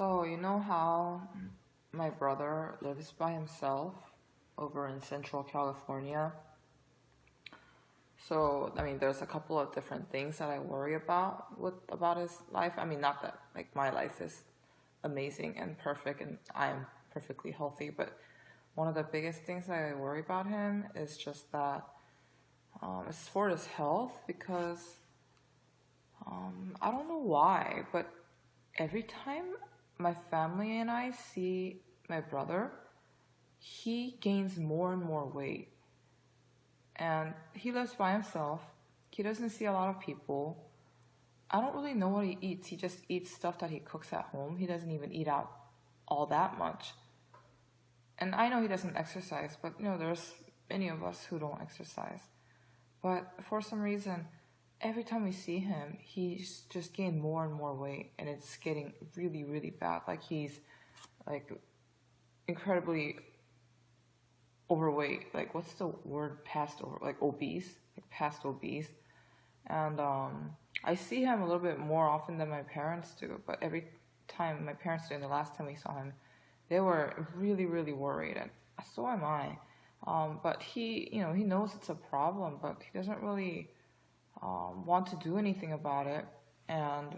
So, you know how my brother lives by himself over in Central California? So, I mean, there's a couple of different things that I worry about his life. I mean, not that like my life is amazing and perfect and I am perfectly healthy, but one of the biggest things that I worry about him is just that it's for his health because I don't know why, but every time my family and I see my brother, he gains more and more weight. And he lives by himself. He doesn't see a lot of people. I don't really know what he eats. He just eats stuff that he cooks at home. He doesn't even eat out all that much. And I know he doesn't exercise, but there's many of us who don't exercise. But for some reason, every time we see him, he's just gained more and more weight, and it's getting really, really bad. Like he's like incredibly overweight. Like what's the word past over? Like obese, like past obese. And I see him a little bit more often than my parents do. But every time my parents do, and the last time we saw him, they were really, really worried, and so am I. But he knows it's a problem, but he doesn't really want to do anything about it. And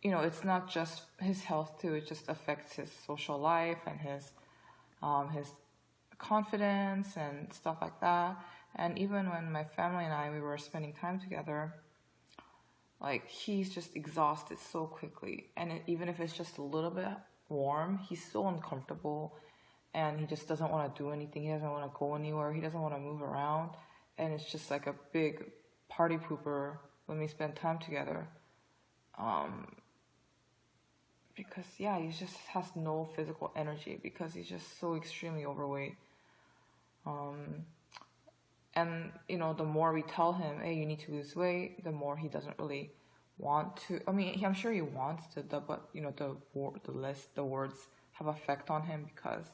it's not just his health too. It just affects his social life and his confidence and stuff like that. And even when my family and we were spending time together, like he's just exhausted so quickly. And even if it's just a little bit warm, he's so uncomfortable, and he just doesn't want to do anything. He doesn't want to go anywhere. He doesn't want to move around. And it's just like a big party pooper when we spend time together. Because he just has no physical energy because he's just so extremely overweight. And the more we tell him, hey, you need to lose weight, the more he doesn't really want to. I mean, I'm sure he wants to, but the words have effect on him because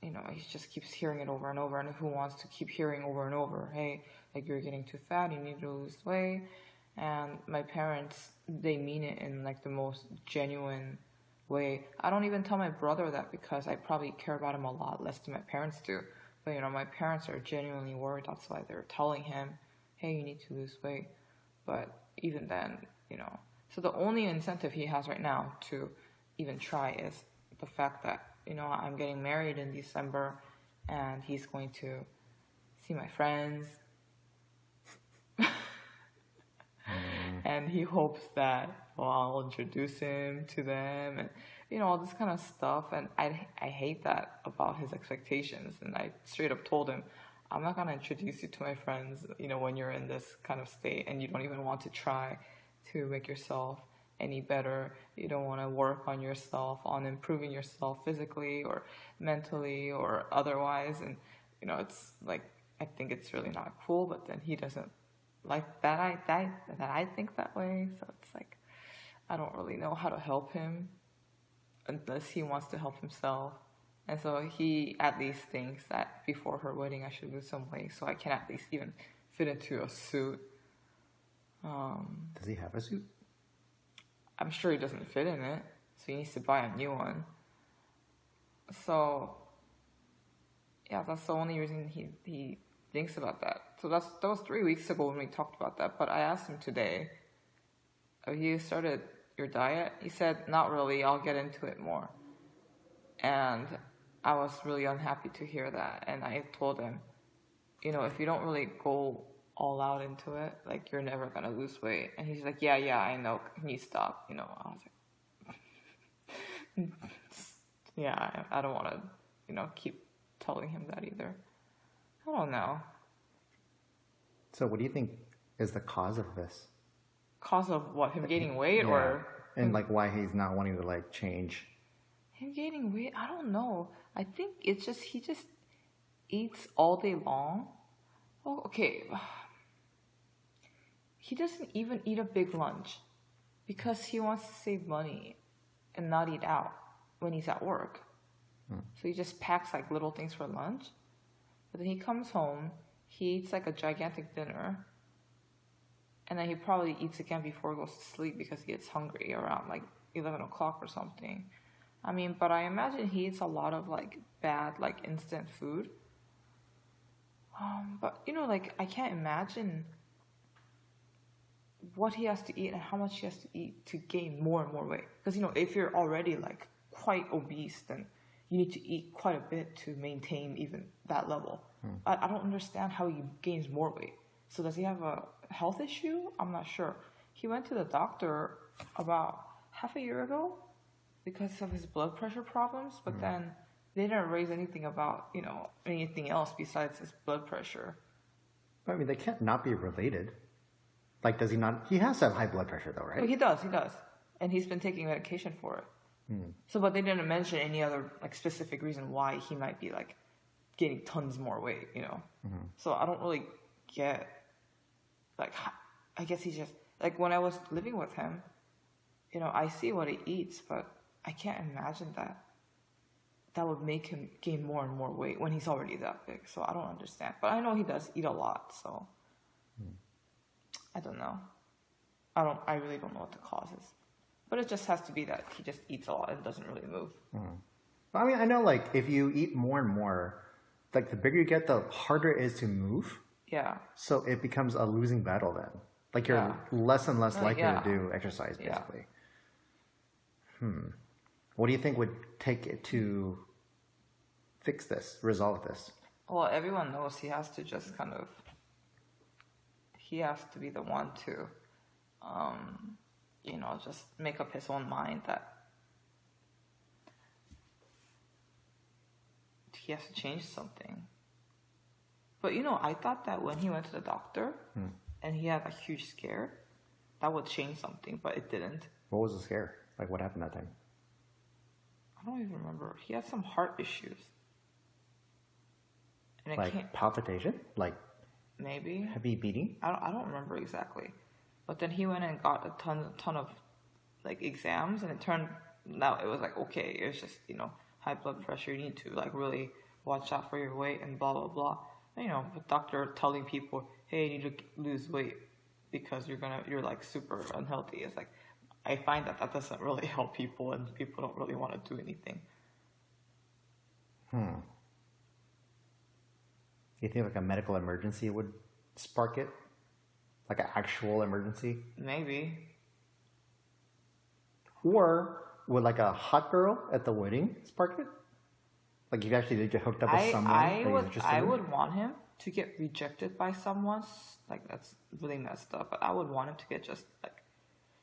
he just keeps hearing it over and over. And who wants to keep hearing over and over, hey, like you're getting too fat, you need to lose weight. And my parents, they mean it in like the most genuine way. I don't even tell my brother that because I probably care about him a lot less than my parents do. But my parents are genuinely worried. That's why they're telling him, hey, you need to lose weight. But even then, so the only incentive he has right now to even try is the fact that, I'm getting married in December and he's going to see my friends. And he hopes that, I'll introduce him to them and, all this kind of stuff. And I hate that about his expectations. And I straight up told him, I'm not going to introduce you to my friends, when you're in this kind of state and you don't even want to try to make yourself any better. You don't want to work on yourself, on improving yourself physically or mentally or otherwise. And, it's like, I think it's really not cool, but then he doesn't like that I think that way. So it's like, I don't really know how to help him unless he wants to help himself. And so he at least thinks that before her wedding I should lose some weight so I can at least even fit into a suit. Does he have a suit? I'm sure he doesn't fit in it, so he needs to buy a new one. So that's the only reason he thinks about that. So that was 3 weeks ago when we talked about that. But I asked him today, have you started your diet? He said, not really, I'll get into it more. And I was really unhappy to hear that. And I told him, if you don't really go all out into it, like you're never going to lose weight. And he's like, yeah, I know, can you stop? I was like, I don't want to, keep telling him that either. I don't know. So what do you think is the cause of this? Cause of what? Him gaining weight or? And like why he's not wanting to like change? Him gaining weight? I don't know. I think it's just, he just eats all day long. Oh, okay. He doesn't even eat a big lunch because he wants to save money and not eat out when he's at work. So he just packs like little things for lunch. But then he comes home, he eats like a gigantic dinner, and then he probably eats again before he goes to sleep because he gets hungry around like 11 o'clock or something. I mean, but I imagine he eats a lot of like bad, like instant food. But you know, like I can't imagine what he has to eat and how much he has to eat to gain more and more weight. Because you know, if you're already like quite obese, then you need to eat quite a bit to maintain even that level. I don't understand how he gains more weight. So does he have a health issue? I'm not sure. He went to the doctor about half a year ago because of his blood pressure problems, but then they didn't raise anything about, you know, anything else besides his blood pressure. I mean, they can't not be related. Like, does he not? He has to have high blood pressure, though, right? Oh, he does. And he's been taking medication for it. So, but they didn't mention any other, like, specific reason why he might be, like, gaining tons more weight, you know? So I don't really get, like, I guess he just, like, when I was living with him, you know, I see what he eats, but I can't imagine that would make him gain more and more weight when he's already that big. So I don't understand. But I know he does eat a lot, so I don't know. I really don't know what the cause is. But it just has to be that he just eats a lot and doesn't really move. I mean, I know, like, if you eat more and more, like, the bigger you get, the harder it is to move. Yeah. So it becomes a losing battle then. Like, you're less and less likely to do exercise, basically. What do you think would take it to fix this, resolve this? Well, everyone knows he has to just kind of, he has to be the one to, you know, just make up his own mind that he has to change something. But, you know, I thought that when he went to the doctor and he had a huge scare, that would change something, but it didn't. What was the scare? Like, what happened that time? I don't even remember. He had some heart issues. And Like palpitation? Like maybe heavy beating? I don't remember exactly. But then he went and got a ton of like exams, and it turned out it was like, okay, it's just, you know, high blood pressure. You need to like really watch out for your weight and blah blah blah. And, you know, the doctor telling people, hey, you need to lose weight because you're like super unhealthy. It's like, I find that doesn't really help people, and people don't really want to do anything. You think like a medical emergency would spark it? Like an actual emergency? Maybe. Or would like a hot girl at the wedding spark it? Like you actually did get hooked up with someone that you're interested I in? would want him to get rejected by someone. Like, that's really messed up. But I would want him to get just like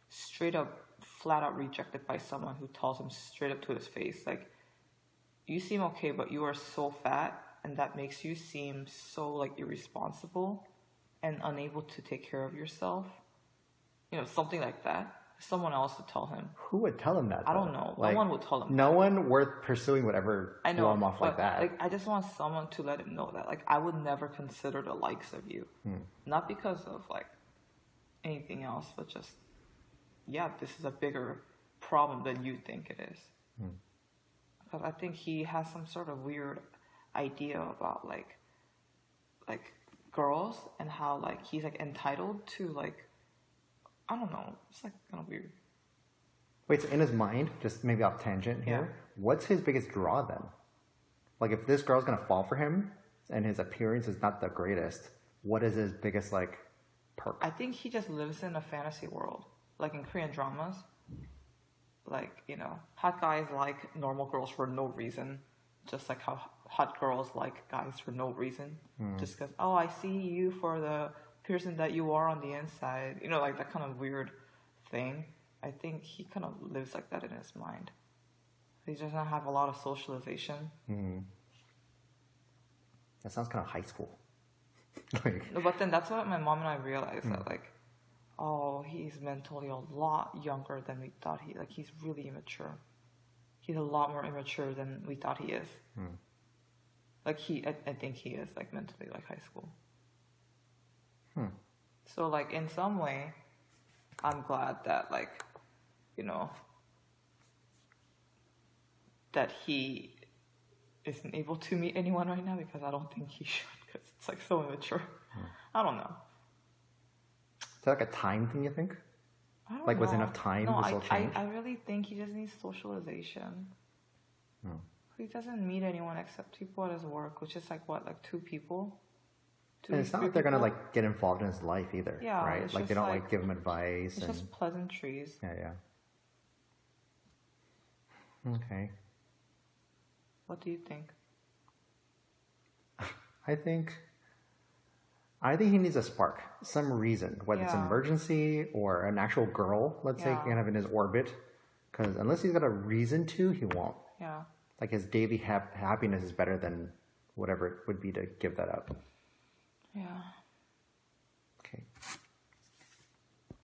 straight up, flat out rejected by someone who tells him straight up to his face, like, you seem okay, but you are so fat, and that makes you seem so like irresponsible and unable to take care of yourself. You know, something like that. Someone else would tell him. Who would tell him that? I don't know. Like, no one would tell him. No one worth pursuing would ever blow him off like that. Like, I just want someone to let him know that, like, I would never consider the likes of you. Not because of like anything else, but just, yeah, this is a bigger problem than you think it is. Because I think he has some sort of weird idea about like girls, and how like he's like entitled to, like, I don't know, it's like kind of weird. Wait, so in his mind, just maybe off tangent here, what's his biggest draw then? Like if this girl's gonna fall for him and his appearance is not the greatest, what is his biggest like perk? I think he just lives in a fantasy world, like in Korean dramas. Like, you know, hot guys like normal girls for no reason, just like how hot girls like guys for no reason. Just because, oh, I see you for the person that you are on the inside. You know, like that kind of weird thing. I think he kind of lives like that in his mind. He doesn't have a lot of socialization. That sounds kind of high school. Like, No, but then that's what my mom and I realized, that like, oh, he's mentally a lot younger than we thought he's really immature. He's a lot more immature than we thought he is. Like I think he is like mentally like high school. So like in some way, I'm glad that like, you know, that he isn't able to meet anyone right now, because I don't think he should, because it's like so immature. I don't know. is that like a time thing, you think? I don't Like, know. with enough time, No, this will change? I really think he just needs socialization. Hmm. He doesn't meet anyone except people at his work, which is like what, like two people? And it's not Three like they're gonna people? like get involved in his life either, Yeah, right? it's Like they just don't like like give him advice it's and just pleasantries. yeah. Okay. What do you think? I think he needs a spark, some reason, whether it's an Yeah. emergency or an actual girl, let's say, Yeah. kind of in his orbit. Because unless he's got a reason to, he won't. Yeah. Like his daily happiness is better than whatever it would be to give that up. Yeah. Okay.